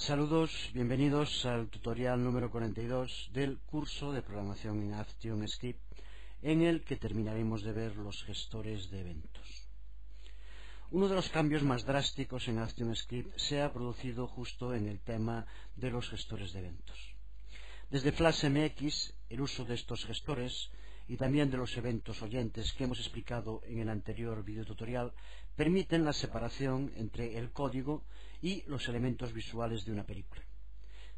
Saludos, bienvenidos al tutorial número 42 del curso de programación en ActionScript, en el que terminaremos de ver los gestores de eventos. Uno de los cambios más drásticos en ActionScript se ha producido justo en el tema de los gestores de eventos. Desde FlashMX, el uso de estos gestores y también de los eventos oyentes que hemos explicado en el anterior videotutorial permiten la separación entre el código y los elementos visuales de una película.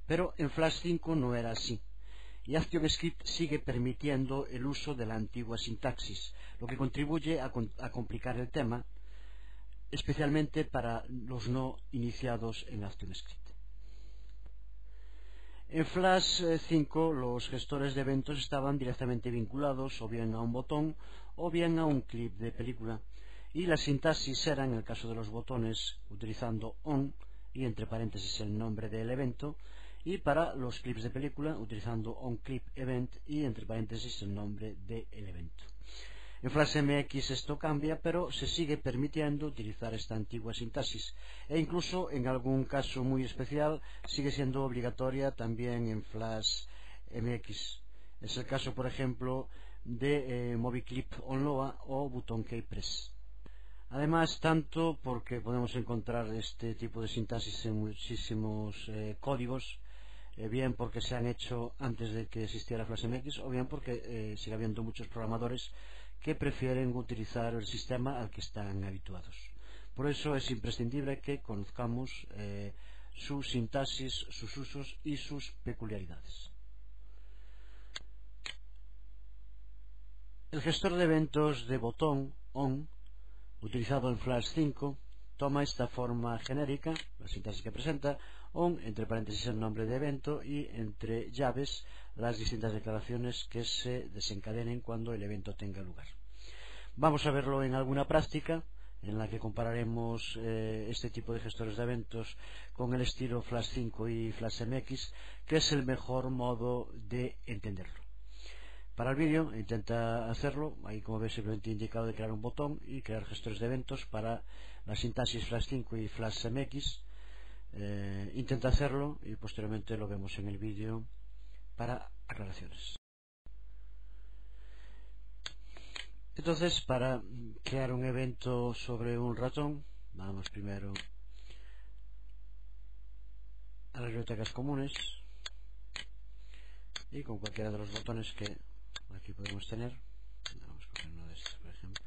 Pero en Flash 5 no era así, y ActionScript sigue permitiendo el uso de la antigua sintaxis, lo que contribuye a complicar el tema, especialmente para los no iniciados en ActionScript. En Flash 5 los gestores de eventos estaban directamente vinculados o bien a un botón o bien a un clip de película, y la sintaxis era, en el caso de los botones, utilizando on y entre paréntesis el nombre del evento, y para los clips de película utilizando onClipEvent y entre paréntesis el nombre del evento. En FlashMX esto cambia, pero se sigue permitiendo utilizar esta antigua sintaxis e incluso en algún caso muy especial sigue siendo obligatoria también en FlashMX. Es el caso, por ejemplo, de MovieClip OnLoa o Button Keypress. Además, tanto porque podemos encontrar este tipo de sintaxis en muchísimos códigos, bien porque se han hecho antes de que existiera FlashMX o bien porque sigue habiendo muchos programadores que prefieren utilizar el sistema al que están habituados. Por eso es imprescindible que conozcamos su sintaxis, sus usos y sus peculiaridades. El gestor de eventos de botón on, utilizado en Flash 5, toma esta forma genérica, la sintaxis que presenta, on, entre paréntesis el nombre de evento y entre llaves las distintas declaraciones que se desencadenen cuando el evento tenga lugar. Vamos a verlo en alguna práctica en la que compararemos este tipo de gestores de eventos con el estilo Flash 5 y FlashMX, que es el mejor modo de entenderlo. Para el vídeo intenta hacerlo, ahí como ves simplemente he indicado de crear un botón y crear gestores de eventos para la sintaxis Flash 5 y FlashMX. Intenta hacerlo y posteriormente lo vemos en el vídeo para aclaraciones. Entonces, para crear un evento sobre un ratón, vamos primero a las bibliotecas comunes y con cualquiera de los botones que aquí podemos tener. Vamos a coger uno de estos, por ejemplo.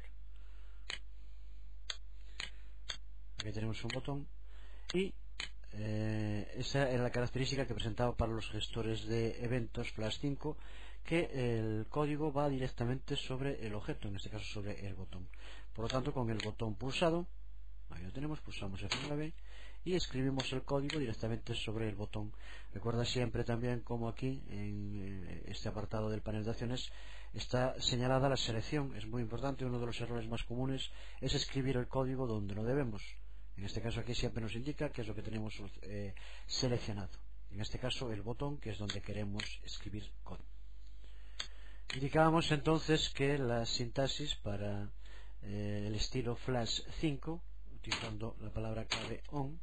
Aquí tenemos un botón y esa es la característica que presentaba para los gestores de eventos Flash 5, que el código va directamente sobre el objeto, en este caso sobre el botón. Por lo tanto, con el botón pulsado, ahí lo tenemos, pulsamos F9 y escribimos el código directamente sobre el botón. Recuerda siempre también como aquí en este apartado del panel de acciones está señalada la selección. Es muy importante, uno de los errores más comunes es escribir el código donde no debemos. En este caso aquí siempre nos indica qué es lo que tenemos seleccionado. En este caso el botón, que es donde queremos escribir código. Indicábamos entonces que la sintaxis para el estilo Flash 5, utilizando la palabra clave on,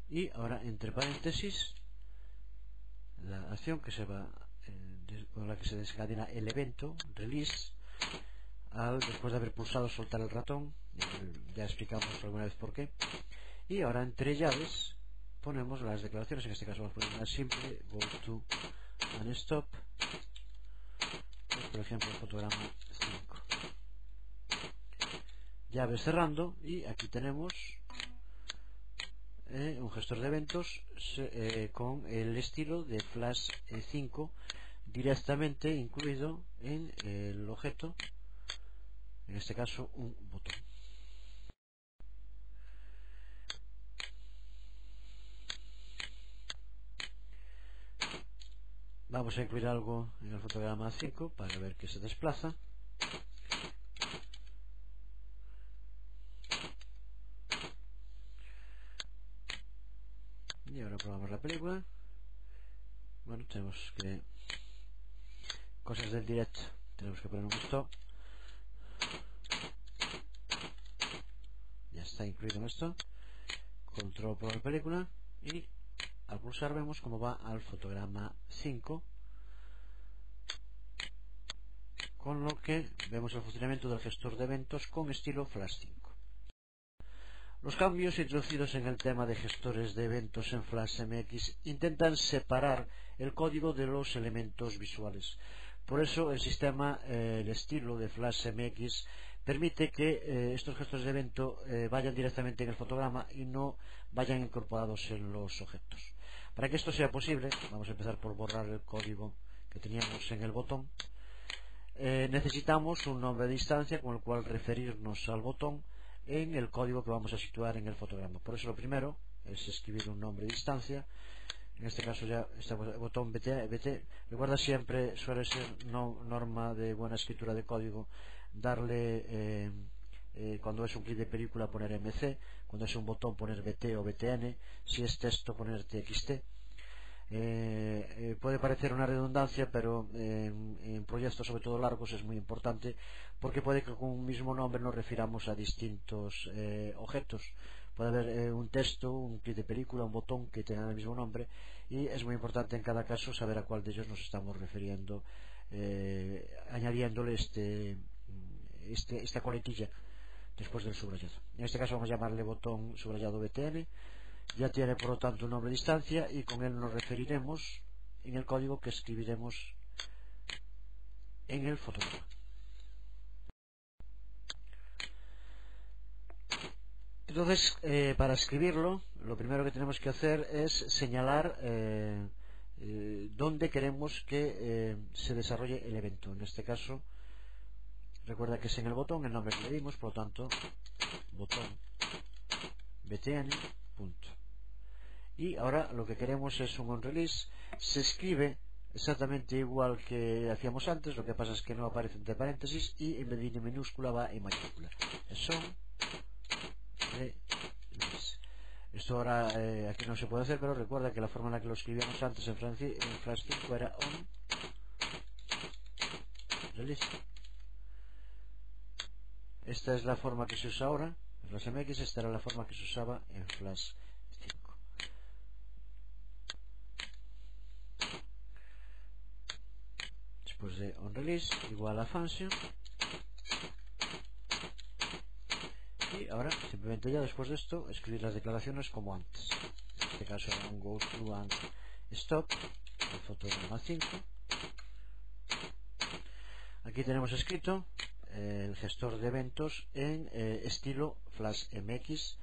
y ahora entre paréntesis la acción que se va con la que se desencadena el evento release, después de haber pulsado soltar el ratón, ya explicamos alguna vez por qué, y ahora entre llaves ponemos las declaraciones. En este caso vamos a poner una simple, go to and stop, por ejemplo fotograma 5, llaves cerrando, y aquí tenemos un gestor de eventos con el estilo de Flash 5 directamente incluido en el objeto, en este caso un botón. Vamos a incluir algo en el fotograma 5 para ver que se desplaza. Y ahora probamos la película. Bueno, tenemos que cosas del directo, tenemos que poner un stop. Ya está incluido en esto. Control por la película y al pulsar vemos cómo va al fotograma 5, con lo que vemos el funcionamiento del gestor de eventos con estilo Flash 5. Los cambios introducidos en el tema de gestores de eventos en Flash MX intentan separar el código de los elementos visuales. Por eso el sistema, el estilo de Flash MX permite que estos gestores de evento vayan directamente en el fotograma y no vayan incorporados en los objetos. Para que esto sea posible, vamos a empezar por borrar el código que teníamos en el botón. Necesitamos un nombre de instancia con el cual referirnos al botón en el código que vamos a situar en el fotograma. Por eso lo primero es escribir un nombre de instancia. En este caso ya está el botón BT. Recuerda, siempre suele ser norma de buena escritura de código darle, cuando es un clip de película, poner MC, cuando es un botón poner BT o BTN, si es texto poner TXT. Puede parecer una redundancia, pero en proyectos sobre todo largos es muy importante, porque puede que con un mismo nombre nos refiramos a distintos objetos. Puede haber un texto, un clip de película, un botón que tengan el mismo nombre, y es muy importante en cada caso saber a cuál de ellos nos estamos refiriendo, añadiéndole esta coletilla después del subrayado. En este caso vamos a llamarle botón subrayado BTN. Ya tiene por lo tanto un nombre de instancia y con él nos referiremos en el código que escribiremos en el fotograma. Entonces, para escribirlo, lo primero que tenemos que hacer es señalar dónde queremos que se desarrolle el evento. En este caso, recuerda que es en el botón, el nombre que le dimos, por lo tanto, botón btn. Punto. Y ahora lo que queremos es un onRelease. Se escribe exactamente igual que hacíamos antes, lo que pasa es que no aparece entre paréntesis y en vez de en minúscula va en mayúscula. Es onRelease. Esto ahora aquí no se puede hacer, pero recuerda que la forma en la que lo escribíamos antes en Flash 5 era onRelease. Esta es la forma que se usa ahora en Flash MX. Esta era la forma que se usaba en Flash 5. Después de onRelease igual a function, y ahora simplemente ya después de esto escribir las declaraciones como antes. En este caso era un go through and stop, el fotograma 5. Aquí tenemos escrito el gestor de eventos en estilo Flash MX,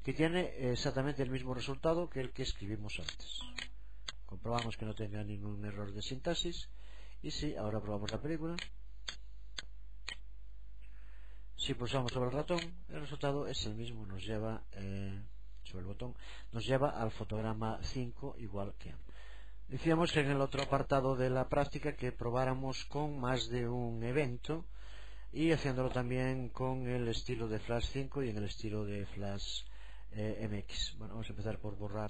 que tiene exactamente el mismo resultado que el que escribimos antes. Comprobamos que no tenga ningún error de sintaxis. Y si ahora probamos la película, si pulsamos sobre el ratón, el resultado es el mismo, nos lleva sobre el botón, nos lleva al fotograma 5 igual que antes. Decíamos que en el otro apartado de la práctica que probáramos con más de un evento y haciéndolo también con el estilo de Flash 5 y en el estilo de Flash MX. Bueno, vamos a empezar por borrar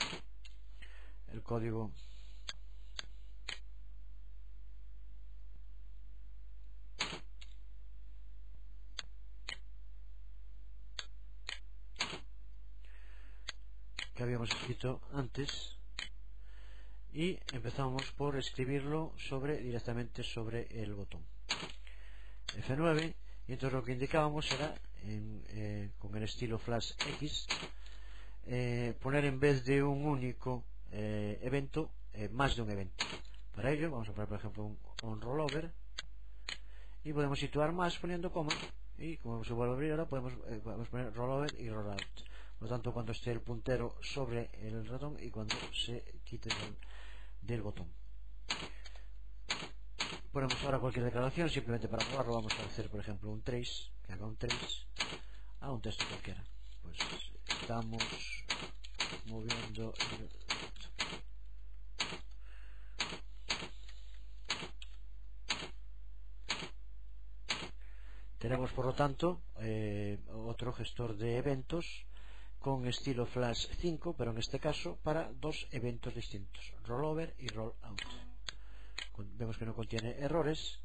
el código que habíamos escrito antes y empezamos por escribirlo directamente sobre el botón F9, y entonces lo que indicábamos era con el estilo Flash X poner en vez de un único evento más de un evento. Para ello vamos a poner por ejemplo un rollover y podemos situar más poniendo coma, y como se vuelve a abrir ahora podemos poner rollover y rollout. Por lo tanto, cuando esté el puntero sobre el ratón y cuando se quite del botón. Ponemos ahora cualquier declaración, simplemente para probarlo vamos a hacer por ejemplo un trace, que haga un trace a un texto cualquiera. Pues estamos moviendo tenemos por lo tanto otro gestor de eventos con estilo Flash 5, pero en este caso para dos eventos distintos, rollover y rollout. Vemos que no contiene errores.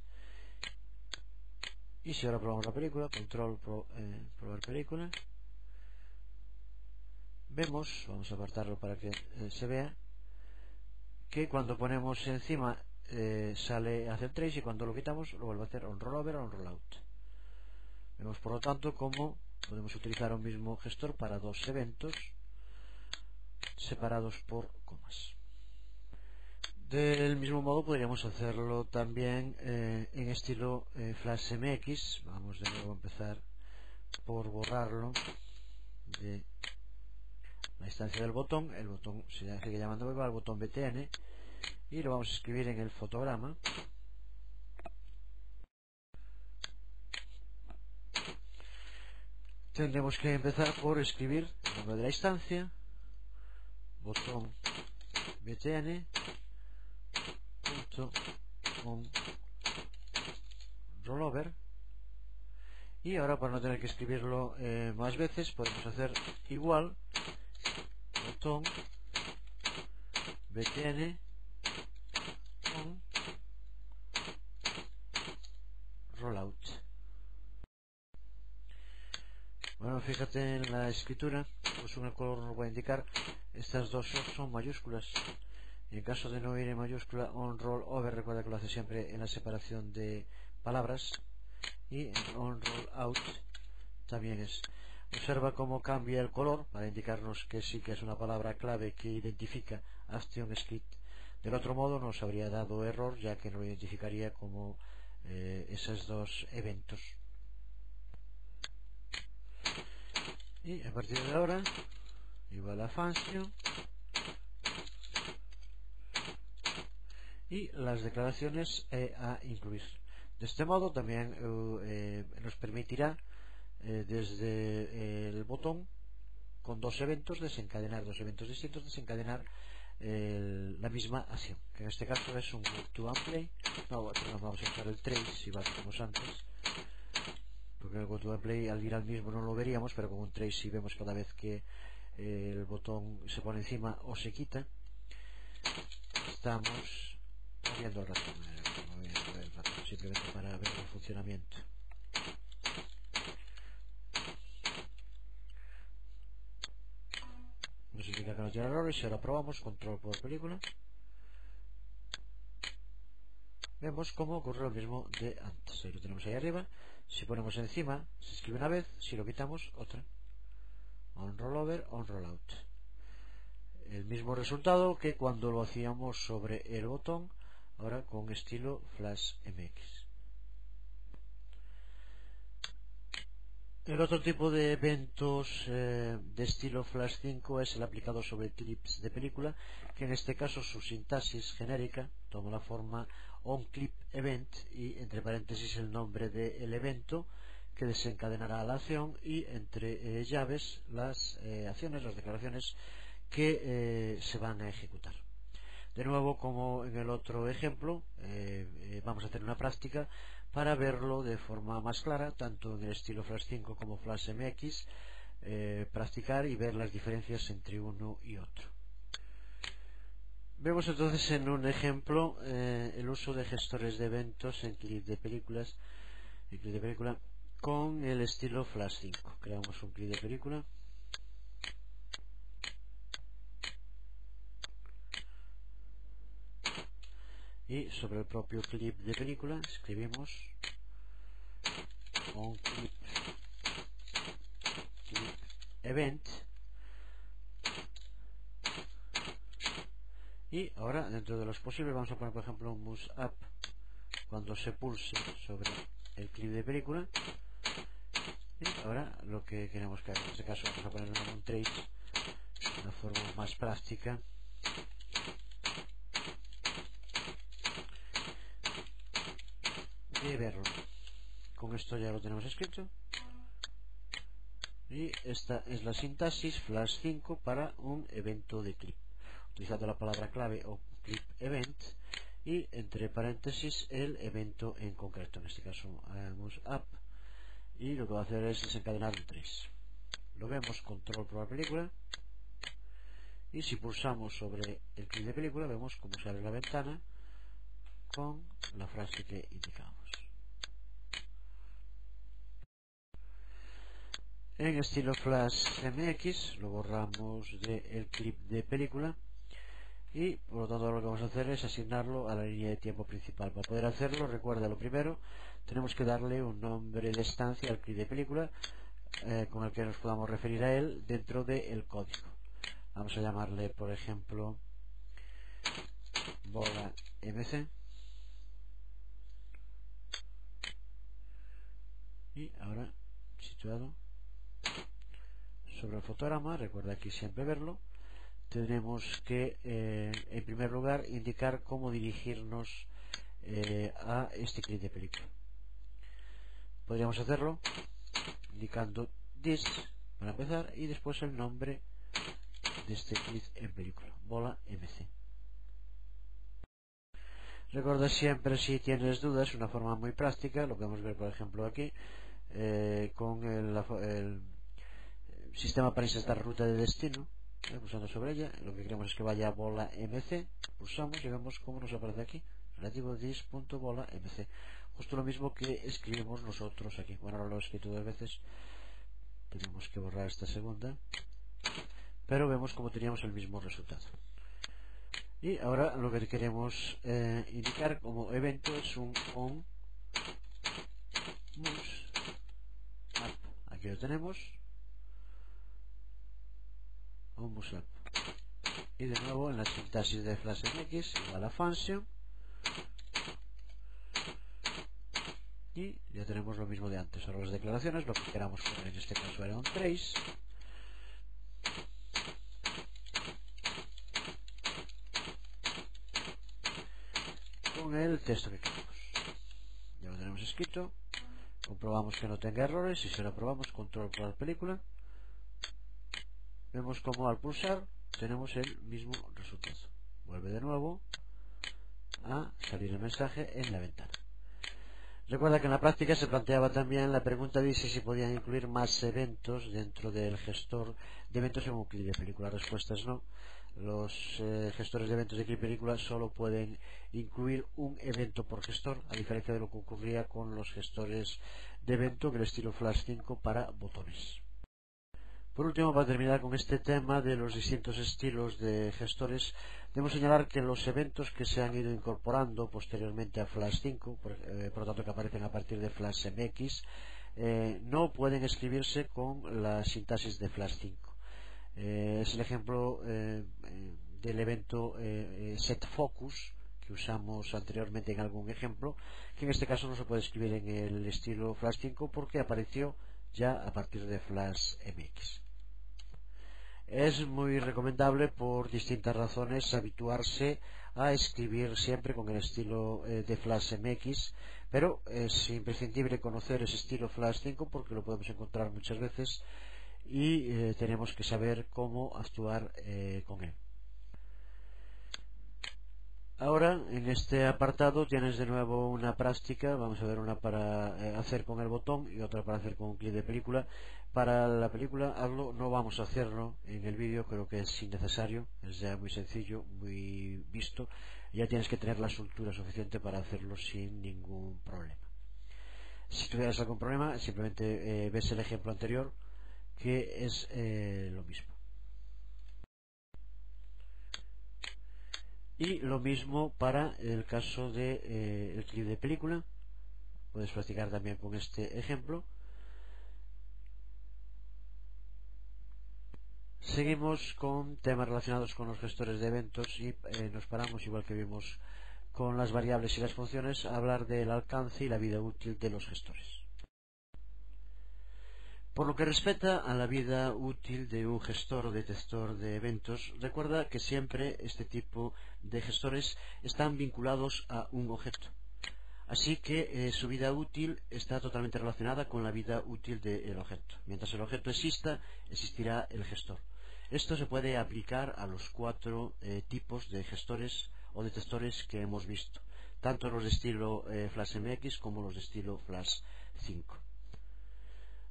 Y si ahora probamos la película, probar película, vemos, vamos a apartarlo para que se vea, que cuando ponemos encima sale a hacer trace, y cuando lo quitamos lo vuelve a hacer on rollover o on rollout. Vemos por lo tanto cómo podemos utilizar un mismo gestor para dos eventos separados por comas. Del mismo modo podríamos hacerlo también en estilo Flash MX. Vamos de nuevo a empezar por borrarlo de la instancia del botón. El botón se sigue llamando el botón BTN, y lo vamos a escribir en el fotograma. Tendremos que empezar por escribir el nombre de la instancia, botón BTN on rollover, y ahora, para no tener que escribirlo más veces, podemos hacer igual botón BTN on rollout. Bueno, fíjate en la escritura, pues un color nos va a indicar estas dos son mayúsculas. En caso de no ir en mayúscula, on roll over, recuerda que lo hace siempre en la separación de palabras, y en on roll out también es. Observa cómo cambia el color para indicarnos que sí que es una palabra clave que identifica Action Script. Del otro modo nos habría dado error, ya que no lo identificaría como esos dos eventos. Y a partir de ahora, igual a function, y las declaraciones a incluir. De este modo también nos permitirá desde el botón, con dos eventos, desencadenar dos eventos distintos, desencadenar la misma acción, que en este caso es un go to and play. No, vamos a usar el trace igual que como antes, porque el go to and play al ir al mismo no lo veríamos, pero con un trace sí vemos cada vez que el botón se pone encima o se quita. Estamos moviendo el ratón, simplemente para ver el funcionamiento. Nos indica que no tiene errores. Y ahora probamos control por película. Vemos cómo ocurre lo mismo de antes. Ahí lo tenemos ahí arriba. Si ponemos encima, se escribe una vez. Si lo quitamos, otra. On rollover, on rollout. El mismo resultado que cuando lo hacíamos sobre el botón, ahora con estilo Flash MX. El otro tipo de eventos de estilo Flash 5 es el aplicado sobre clips de película, que en este caso su sintaxis genérica toma la forma onClipEvent y entre paréntesis el nombre del evento que desencadenará la acción, y entre llaves las acciones, las declaraciones que se van a ejecutar. De nuevo, como en el otro ejemplo, vamos a hacer una práctica para verlo de forma más clara, tanto en el estilo Flash 5 como Flash MX, practicar y ver las diferencias entre uno y otro. Vemos entonces en un ejemplo el uso de gestores de eventos en clip de película con el estilo Flash 5. Creamos un clip de película. Y sobre el propio clip de película escribimos onClip event, y ahora dentro de los posibles vamos a poner por ejemplo un mouse up cuando se pulse sobre el clip de película. Y ahora lo que queremos que haga, en este caso vamos a poner un trace, una forma más práctica. De verlo. Con esto ya lo tenemos escrito, y esta es la sintaxis Flash 5 para un evento de clip, utilizando la palabra clave o clip event y entre paréntesis el evento en concreto, en este caso hagamos up, y lo que va a hacer es desencadenar un trace. Lo vemos control por la película, y si pulsamos sobre el clip de película vemos cómo sale la ventana con la frase que indicamos. En estilo Flash MX lo borramos del clip de película y por lo tanto lo que vamos a hacer es asignarlo a la línea de tiempo principal. Para poder hacerlo, recuerda, lo primero tenemos que darle un nombre de estancia al clip de película con el que nos podamos referir a él dentro del código. Vamos a llamarle, por ejemplo, bola MC, y ahora situado sobre el fotograma, recuerda aquí siempre verlo. Tenemos que en primer lugar indicar cómo dirigirnos a este clip de película. Podríamos hacerlo indicando this para empezar y después el nombre de este clip en película, bola MC. Recuerda siempre, si tienes dudas, una forma muy práctica, lo podemos ver por ejemplo aquí con el sistema para insertar ruta de destino. Pulsando sobre ella, lo que queremos es que vaya a bola MC, pulsamos y vemos cómo nos aparece aquí, relativo dis.bola MC, justo lo mismo que escribimos nosotros aquí. Bueno, ahora lo he escrito 2 veces, tenemos que borrar esta segunda, pero vemos como teníamos el mismo resultado. Y ahora lo que queremos indicar como evento es un on mus app. Aquí lo tenemos, on mus app. Y de nuevo en la sintaxis de FlashMX igual a function, y ya tenemos lo mismo de antes. Ahora las declaraciones, lo que queramos poner en este caso era un trace, con el texto que queremos. Ya lo tenemos escrito, comprobamos que no tenga errores y si lo probamos, control por la película, vemos como al pulsar tenemos el mismo resultado. Vuelve de nuevo a salir el mensaje en la ventana. Recuerda que en la práctica se planteaba también la pregunta de si se podían incluir más eventos dentro del gestor de eventos en un clip de película. La respuesta es no. Los gestores de eventos de clip de película solo pueden incluir un evento por gestor, a diferencia de lo que ocurría con los gestores de evento del estilo Flash 5 para botones. Por último, para terminar con este tema de los distintos estilos de gestores, debemos señalar que los eventos que se han ido incorporando posteriormente a Flash 5, por lo tanto que aparecen a partir de Flash MX, no pueden escribirse con la sintaxis de Flash 5. Es el ejemplo del evento setFocus que usamos anteriormente en algún ejemplo, que en este caso no se puede escribir en el estilo Flash 5 porque apareció ya a partir de Flash MX. Es muy recomendable por distintas razones habituarse a escribir siempre con el estilo de Flash MX, pero es imprescindible conocer ese estilo Flash 5 porque lo podemos encontrar muchas veces y tenemos que saber cómo actuar con él. Ahora en este apartado tienes de nuevo una práctica, vamos a ver una para hacer con el botón y otra para hacer con un clip de película. Para la película hazlo, no vamos a hacerlo en el vídeo, creo que es innecesario, es ya muy sencillo, muy visto, ya tienes que tener la soltura suficiente para hacerlo sin ningún problema. Si tuvieras algún problema simplemente ves el ejemplo anterior que es lo mismo. Y lo mismo para el caso de el clip de película, puedes practicar también con este ejemplo. Seguimos con temas relacionados con los gestores de eventos y nos paramos, igual que vimos con las variables y las funciones, a hablar del alcance y la vida útil de los gestores. Por lo que respecta a la vida útil de un gestor o detector de eventos, recuerda que siempre este tipo de gestores están vinculados a un objeto. Así que su vida útil está totalmente relacionada con la vida útil del objeto. Mientras el objeto exista, existirá el gestor. Esto se puede aplicar a los 4 tipos de gestores o detectores que hemos visto, tanto los de estilo Flash MX como los de estilo Flash 5.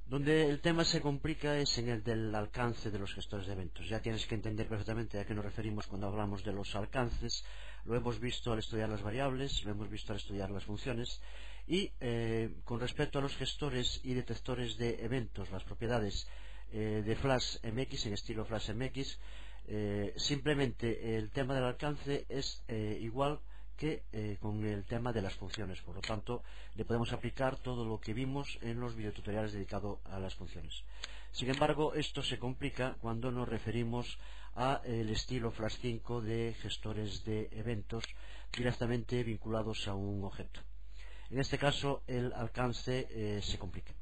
Donde el tema se complica es en el del alcance de los gestores de eventos. Ya tienes que entender perfectamente a qué nos referimos cuando hablamos de los alcances. Lo hemos visto al estudiar las variables, lo hemos visto al estudiar las funciones. Y con respecto a los gestores y detectores de eventos, las propiedades de Flash MX, en estilo Flash MX, simplemente el tema del alcance es igual que con el tema de las funciones. Por lo tanto, le podemos aplicar todo lo que vimos en los videotutoriales dedicados a las funciones. Sin embargo, esto se complica cuando nos referimos al estilo Flash 5 de gestores de eventos directamente vinculados a un objeto. En este caso, el alcance se complica.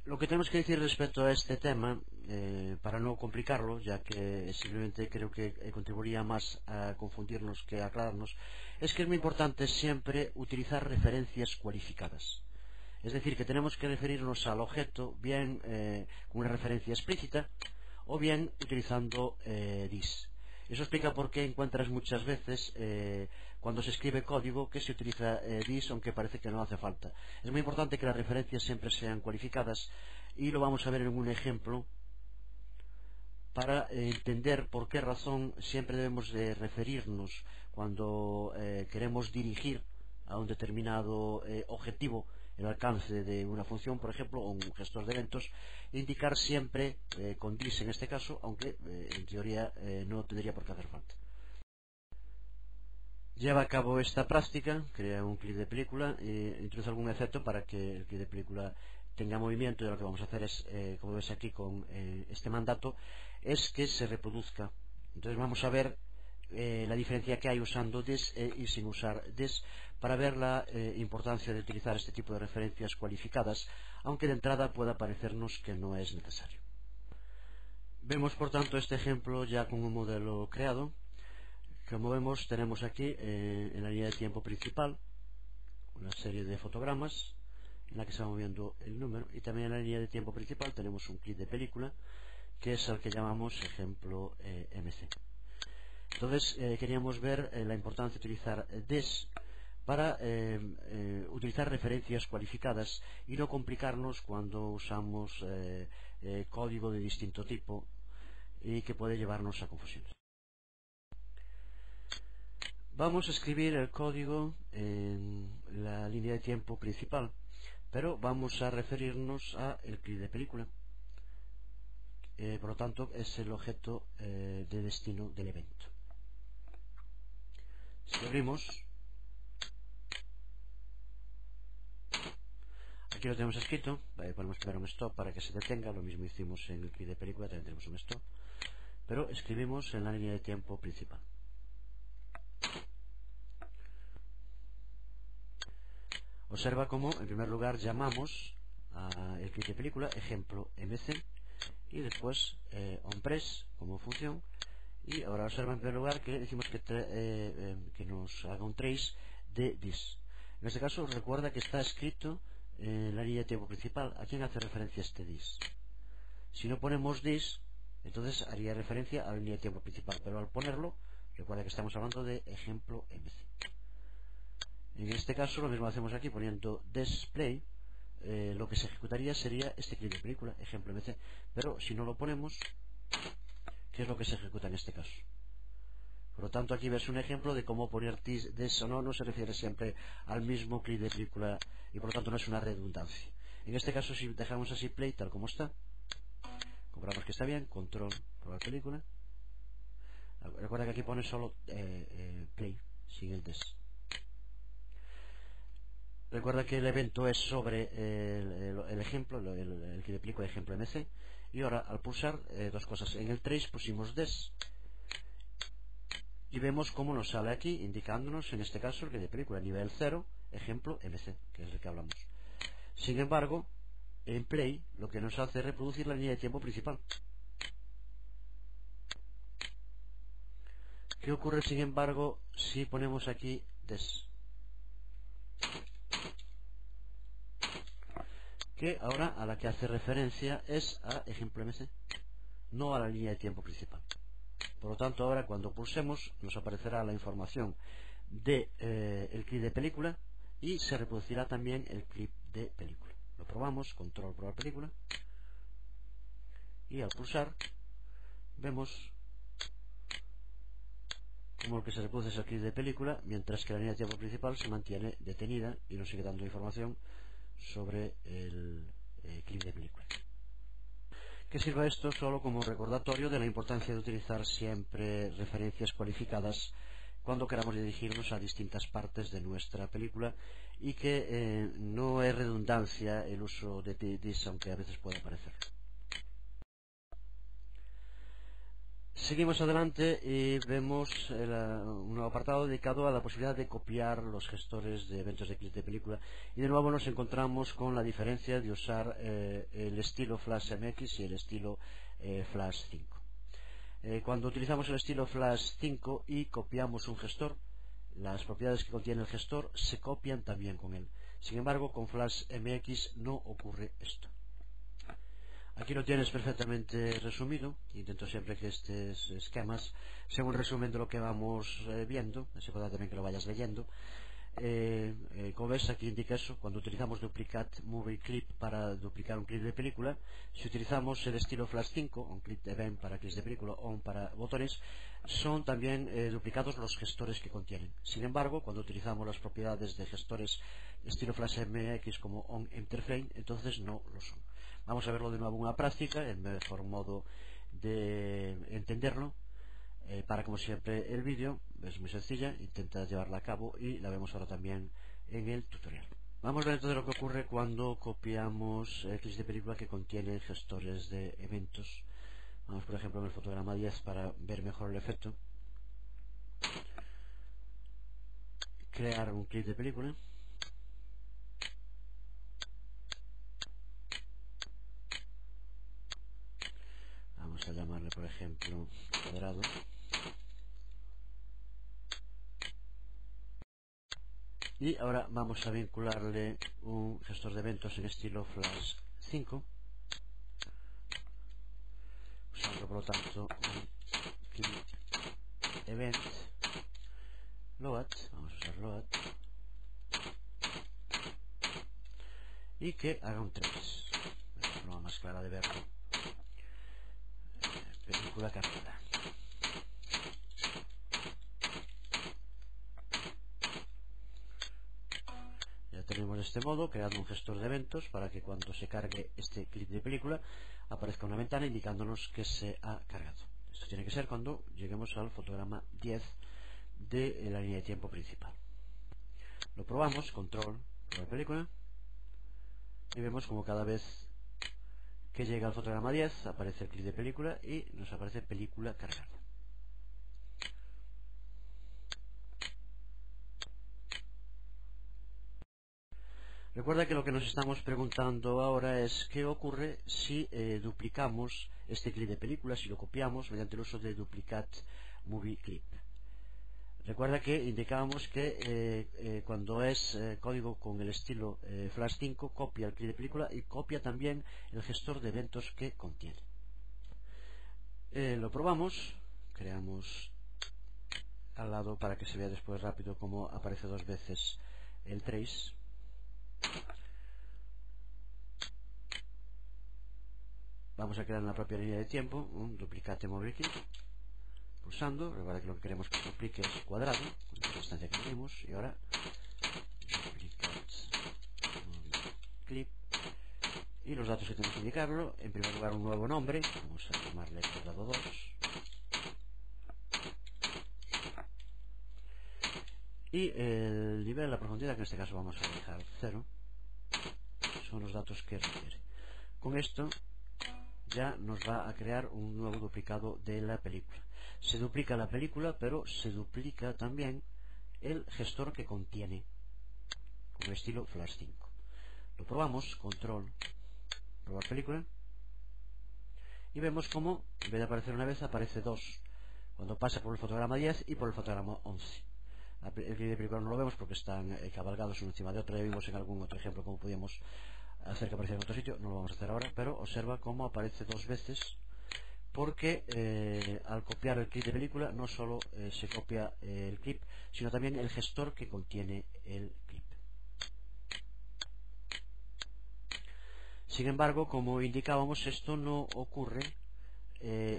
Lo que tenemos que decir respecto a este tema, para no complicarlo, ya que simplemente creo que contribuiría más a confundirnos que a aclararnos, es que es muy importante siempre utilizar referencias cualificadas. Es decir, que tenemos que referirnos al objeto bien con una referencia explícita o bien utilizando dis. Eso explica por qué encuentras muchas veces cuando se escribe código que se utiliza dis, aunque parece que no hace falta. Es muy importante que las referencias siempre sean cualificadas, y lo vamos a ver en un ejemplo para entender por qué razón siempre debemos de referirnos cuando queremos dirigir a un determinado objetivo el alcance de una función, por ejemplo, o un gestor de eventos, indicar siempre con dis en este caso, aunque en teoría no tendría por qué hacer falta. Lleva a cabo esta práctica, crea un clip de película e introduce algún efecto para que el clip de película tenga movimiento, y lo que vamos a hacer es, como ves aquí con este mandato, es que se reproduzca. Entonces vamos a ver la diferencia que hay usando this y sin usar this, para ver la importancia de utilizar este tipo de referencias cualificadas, aunque de entrada pueda parecernos que no es necesario. Vemos por tanto este ejemplo ya con un modelo creado. Como vemos, tenemos aquí en la línea de tiempo principal una serie de fotogramas en la que se va moviendo el número, y también en la línea de tiempo principal tenemos un clip de película que es el que llamamos ejemplo MC. Entonces queríamos ver la importancia de utilizar this para utilizar referencias cualificadas y no complicarnos cuando usamos código de distinto tipo y que puede llevarnos a confusiones. Vamos a escribir el código en la línea de tiempo principal, pero vamos a referirnos a el clip de película. Por lo tanto, es el objeto de destino del evento. Si lo abrimos, aquí lo tenemos escrito. Podemos poner un stop para que se detenga. Lo mismo hicimos en el clip de película, también tenemos un stop, pero escribimos en la línea de tiempo principal. Observa cómo en primer lugar llamamos a el clip de película ejemplo MC y después onPress como función, y ahora observa en primer lugar que decimos que nos haga un trace de this. En este caso recuerda que está escrito en la línea de tiempo principal. ¿A quién hace referencia este this? Si no ponemos this, entonces haría referencia a la línea de tiempo principal, pero al ponerlo, recuerda que estamos hablando de ejemplo MC. En este caso lo mismo hacemos aquí poniendo display. Lo que se ejecutaría sería este clip de película, ejemplo MC, pero si no lo ponemos, ¿qué es lo que se ejecuta en este caso? Por lo tanto, aquí ves un ejemplo de cómo poner this o no se refiere siempre al mismo clip de película, y por lo tanto no es una redundancia. En este caso, si dejamos así play tal como está, comprobamos que está bien, control probar película. Recuerda que aquí pone solo play sin el this. Recuerda que el evento es sobre el ejemplo, el que le aplico el ejemplo MC. Y ahora al pulsar, dos cosas. En el trace pusimos this y vemos cómo nos sale aquí, indicándonos en este caso el que de película nivel 0, ejemplo MC, que es el que hablamos. Sin embargo, en play lo que nos hace es reproducir la línea de tiempo principal. ¿Qué ocurre sin embargo si ponemos aquí this? Que ahora a la que hace referencia es a ejemplo MC, no a la línea de tiempo principal. Por lo tanto, ahora cuando pulsemos nos aparecerá la información de el clip de película, y se reproducirá también el clip de película. Lo probamos, control probar película, y al pulsar vemos como lo que se reproduce es el clip de película, mientras que la línea de tiempo principal se mantiene detenida y nos sigue dando información sobre el clip de película. que sirva esto solo como recordatorio de la importancia de utilizar siempre referencias cualificadas cuando queramos dirigirnos a distintas partes de nuestra película, y que no es redundancia el uso de this, aunque a veces pueda parecerlo. Seguimos adelante y vemos un nuevo apartado dedicado a la posibilidad de copiar los gestores de eventos de clip de película, y de nuevo nos encontramos con la diferencia de usar el estilo Flash MX y el estilo Flash 5. Cuando utilizamos el estilo Flash 5 y copiamos un gestor, las propiedades que contiene el gestor se copian también con él. Sin embargo, con Flash MX no ocurre esto. Aquí lo tienes perfectamente resumido. Intento siempre que estos esquemas sean un resumen de lo que vamos viendo. Es importante también que lo vayas leyendo. Como ves, aquí indica eso: cuando utilizamos Duplicate Movie Clip para duplicar un clip de película, si utilizamos el estilo Flash 5, un clip event para clips de película o para botones, son también duplicados los gestores que contienen. Sin embargo, cuando utilizamos las propiedades de gestores estilo Flash MX como On Enter Frame, entonces no lo son. Vamos a verlo de nuevo en una práctica, el mejor modo de entenderlo. Para, como siempre, el vídeo es muy sencilla, intenta llevarla a cabo y la vemos ahora también en el tutorial. Vamos a ver entonces lo que ocurre cuando copiamos clips de película que contienen gestores de eventos. Vamos, por ejemplo, en el fotograma 10 para ver mejor el efecto. Crear un clip de película. Vamos a llamarle, por ejemplo, cuadrado. Y ahora vamos a vincularle un gestor de eventos en estilo Flash 5, usando por lo tanto un clip event load. Vamos a usar load y que haga un 3. Es la forma más clara de verlo. Película cargada. Ya tenemos de este modo creado un gestor de eventos para que cuando se cargue este clip de película aparezca una ventana indicándonos que se ha cargado. Esto tiene que ser cuando lleguemos al fotograma 10 de la línea de tiempo principal. Lo probamos, control, probar película, y vemos como cada vez que llega al fotograma 10 aparece el clip de película y nos aparece película cargada. Recuerda que lo que nos estamos preguntando ahora es qué ocurre si duplicamos este clip de película, si lo copiamos mediante el uso de Duplicate Movie Clip. Recuerda que indicábamos que cuando es código con el estilo Flash 5, copia el clip de película y copia también el gestor de eventos que contiene. Lo probamos, creamos al lado para que se vea después rápido cómo aparece dos veces el trace. Vamos a crear en la propia línea de tiempo un Duplicate Movie Clip, pulsando. Recuerda que lo que queremos que se duplique es cuadrado, con la distancia que tenemos, y ahora Duplicate Movie Clip, y los datos que tenemos que indicarlo. En primer lugar, un nuevo nombre, vamos a llamarle cuadrado 2, y el nivel, la profundidad, que en este caso vamos a dejar 0, son los datos que requiere. Con esto ya nos va a crear un nuevo duplicado de la película. Se duplica la película, pero se duplica también el gestor que contiene, con estilo Flash 5. Lo probamos, control, probar película, y vemos como en vez de aparecer una vez aparece dos, cuando pasa por el fotograma 10 y por el fotograma 11. El clip de película no lo vemos porque están cabalgados uno encima de otro. Ya vimos en algún otro ejemplo cómo podíamos hacer que apareciera en otro sitio. No lo vamos a hacer ahora, pero observa cómo aparece dos veces, porque al copiar el clip de película no solo se copia el clip, sino también el gestor que contiene el clip. Sin embargo, como indicábamos, esto no ocurre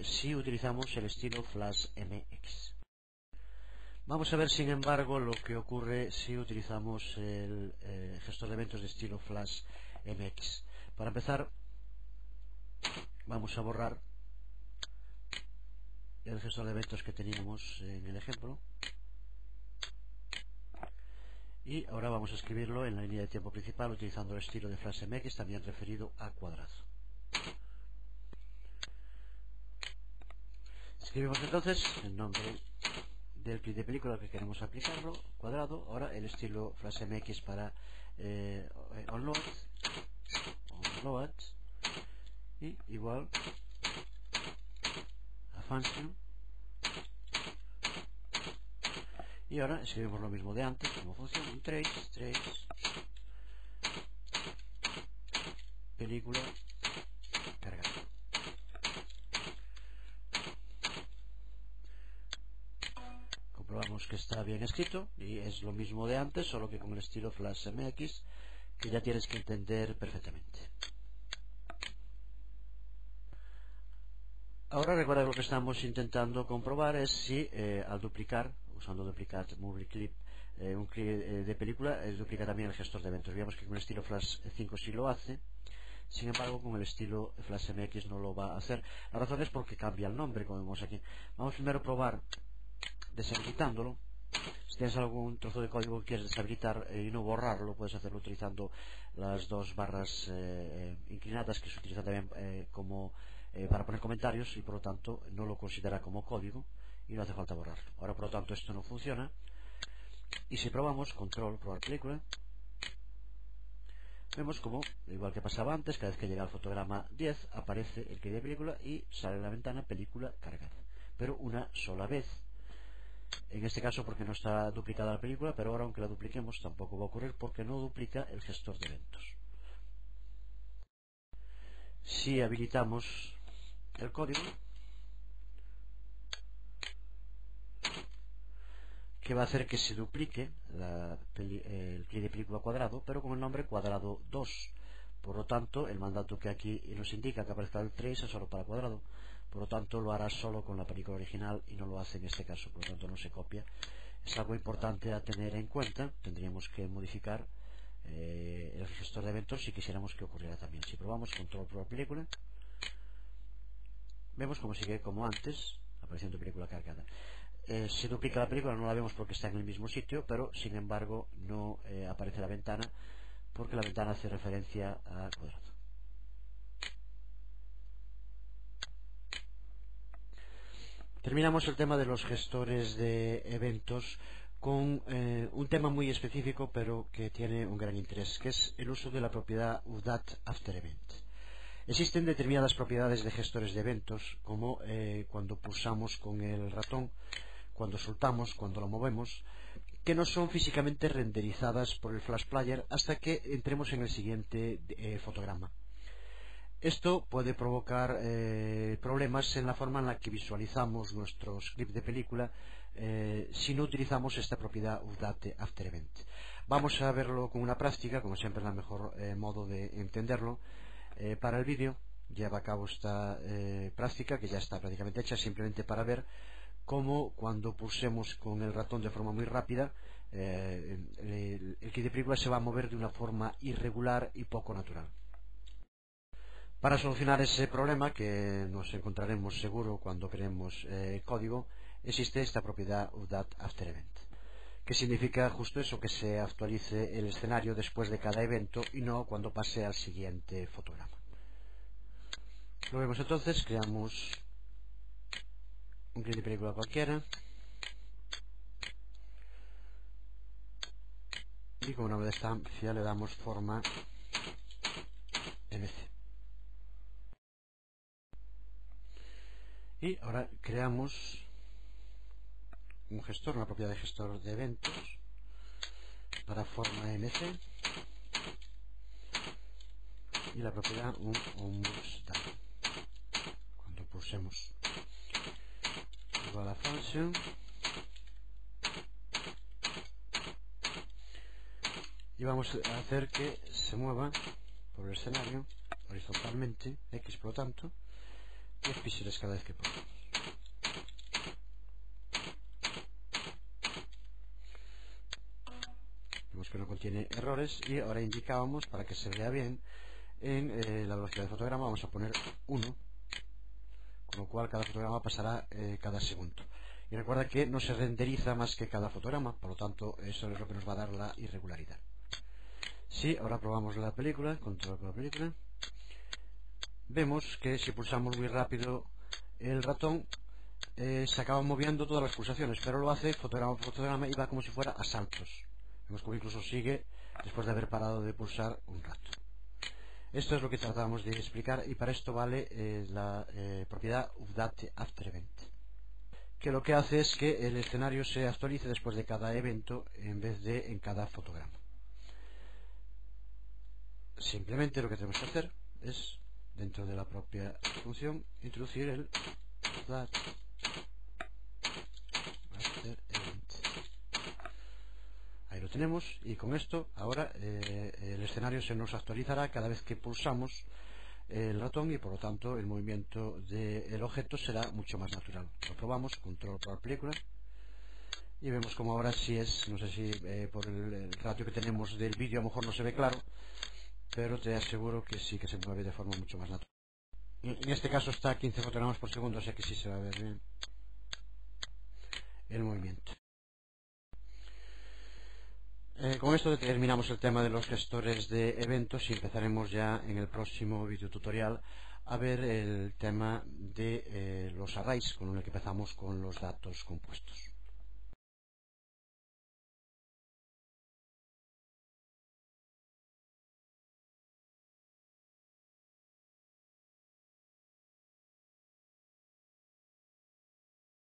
si utilizamos el estilo Flash MX. Vamos a ver, sin embargo, lo que ocurre si utilizamos el gestor de eventos de estilo Flash MX. Para empezar, vamos a borrar el gestor de eventos que teníamos en el ejemplo, y ahora vamos a escribirlo en la línea de tiempo principal utilizando el estilo de FlashMX, también referido a cuadrado. Escribimos entonces el nombre del clip de película que queremos aplicarlo, cuadrado. Ahora el estilo FlashMX para onload y igual a function. Y ahora escribimos lo mismo de antes como función, un trace película cargada. Comprobamos que está bien escrito y es lo mismo de antes, solo que con el estilo FlashMX, que ya tienes que entender perfectamente. Ahora recuerda que lo que estamos intentando comprobar es si al duplicar, usando duplicate movie clip, un clip de película, duplica también el gestor de eventos. Veamos que con el estilo Flash 5 sí lo hace, sin embargo con el estilo FlashMX no lo va a hacer. La razón es porque cambia el nombre, como vemos aquí. Vamos primero a probar deshabilitándolo. Si tienes algún trozo de código que quieres deshabilitar y no borrarlo, puedes hacerlo utilizando las dos barras inclinadas que se utilizan también como para poner comentarios, y por lo tanto no lo considera como código y no hace falta borrarlo. Ahora por lo tanto esto no funciona, y si probamos control probar película, vemos como, igual que pasaba antes, cada vez que llega al fotograma 10 aparece el clip de película y sale en la ventana película cargada, pero una sola vez. En este caso porque no está duplicada la película, pero ahora aunque la dupliquemos tampoco va a ocurrir porque no duplica el gestor de eventos. Si habilitamos el código, que va a hacer que se duplique el clip de película cuadrado, pero con el nombre cuadrado 2. Por lo tanto, el mandato que aquí nos indica que aparezca el trace es solo para cuadrado. Por lo tanto, lo hará solo con la película original y no lo hace en este caso. Por lo tanto, no se copia. Es algo importante a tener en cuenta. Tendríamos que modificar el gestor de eventos si quisiéramos que ocurriera también. Si probamos control probar película, vemos como sigue como antes, apareciendo película cargada. Si duplica la película no la vemos porque está en el mismo sitio, pero sin embargo no aparece la ventana porque la ventana hace referencia a cuadrado. Terminamos el tema de los gestores de eventos con un tema muy específico pero que tiene un gran interés, que es el uso de la propiedad UDAT After Event. Existen determinadas propiedades de gestores de eventos, como cuando pulsamos con el ratón, cuando soltamos, cuando lo movemos, que no son físicamente renderizadas por el Flash Player hasta que entremos en el siguiente fotograma. Esto puede provocar problemas en la forma en la que visualizamos nuestros clips de película si no utilizamos esta propiedad UDAT After Event. Vamos a verlo con una práctica, como siempre es el mejor modo de entenderlo. Para el vídeo lleva a cabo esta práctica que ya está prácticamente hecha, simplemente para ver cómo cuando pulsemos con el ratón de forma muy rápida el clip de película se va a mover de una forma irregular y poco natural. Para solucionar ese problema, que nos encontraremos seguro cuando creemos código, existe esta propiedad UDAT After Event, que significa justo eso, que se actualice el escenario después de cada evento y no cuando pase al siguiente fotograma. Lo vemos entonces, creamos un clip de película cualquiera y como nombre de estancia le damos forma MC. Y ahora creamos un gestor, una propiedad de gestor de eventos para forma MC y la propiedad un almost done. Cuando pulsemos igual a function y vamos a hacer que se mueva por el escenario horizontalmente, X por lo tanto, 10 píxeles cada vez que pulsamos. Vemos que no contiene errores y ahora indicábamos, para que se vea bien, en la velocidad de fotograma vamos a poner 1 con lo cual cada fotograma pasará cada segundo. Y recuerda que no se renderiza más que cada fotograma, por lo tanto eso es lo que nos va a dar la irregularidad. Si ahora probamos la película, control por la película, vemos que si pulsamos muy rápido el ratón se acaban moviendo todas las pulsaciones, pero lo hace fotograma por fotograma y va como si fuera a saltos. Vemos como incluso sigue después de haber parado de pulsar un rato. Esto es lo que tratábamos de explicar, y para esto vale la propiedad Update After Event, que lo que hace es que el escenario se actualice después de cada evento en vez de en cada fotograma. Simplemente lo que tenemos que hacer es, dentro de la propia función, introducir el Update After Event. Ahí lo tenemos, y con esto ahora el escenario se nos actualizará cada vez que pulsamos el ratón, y por lo tanto el movimiento del objeto será mucho más natural. Lo probamos, control por la película, y vemos como ahora sí es, no sé si por el ratio que tenemos del vídeo a lo mejor no se ve claro, pero te aseguro que sí que se mueve de forma mucho más natural. En este caso está a 15 fotogramas por segundo, o sea que sí se va a ver bien el movimiento. Con esto terminamos el tema de los gestores de eventos, y empezaremos ya en el próximo video tutorial a ver el tema de los arrays, con el que empezamos con los datos compuestos.